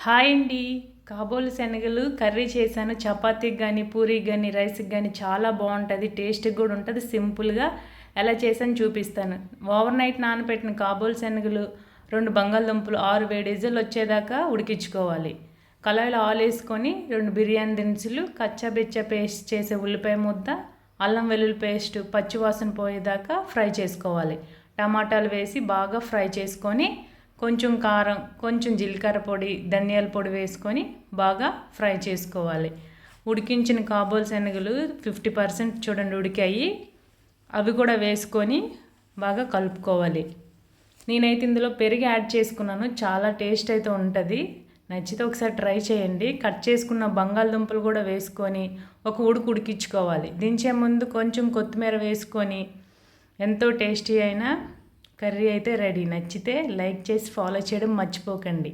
Hi అండి. కాబోలు శనగలు కర్రీ చేశాను. చపాతీకి కానీ పూరీకి కానీ రైస్కి కానీ చాలా బాగుంటుంది. టేస్ట్కి కూడా ఉంటుంది. సింపుల్గా ఎలా చేశాను చూపిస్తాను. ఓవర్ నైట్ నానబెట్టిన కాబోలు శనగలు 2 బంగాళదుంపలు 6 విజిల్లు వచ్చేదాకా ఉడికించుకోవాలి. కళాయిలో ఆయిల్ వేసుకొని 2 బిర్యానీ దినుసులు, కచ్చాబిచ్చా పేస్ట్ చేసే ఉల్లిపాయ ముద్ద, అల్లం వెల్లుల్లి పేస్ట్ పచ్చివాసన పోయేదాకా ఫ్రై చేసుకోవాలి. టమాటాలు వేసి బాగా ఫ్రై చేసుకొని కొంచెం కారం, కొంచెం జీలకర్ర పొడి, ధనియాల పొడి వేసుకొని బాగా ఫ్రై చేసుకోవాలి. ఉడికించిన కాబోలు శనగలు 50% చూడండి ఉడికాయి. అవి కూడా వేసుకొని బాగా కలుపుకోవాలి. నేనైతే ఇందులో పెరుగు యాడ్ చేసుకున్నాను. చాలా టేస్ట్ అయితే ఉంటుంది. నచ్చితే ఒకసారి ట్రై చేయండి. కట్ చేసుకున్న బంగాళదుంపలు కూడా వేసుకొని ఒక ఉడికించుకోవాలి. దించే ముందు కొంచెం కొత్తిమీర వేసుకొని ఎంతో టేస్టీ అయిన కర్రీ అయితే రెడీ. నచ్చితే లైక్ చేసి ఫాలో చేయడం మర్చిపోకండి.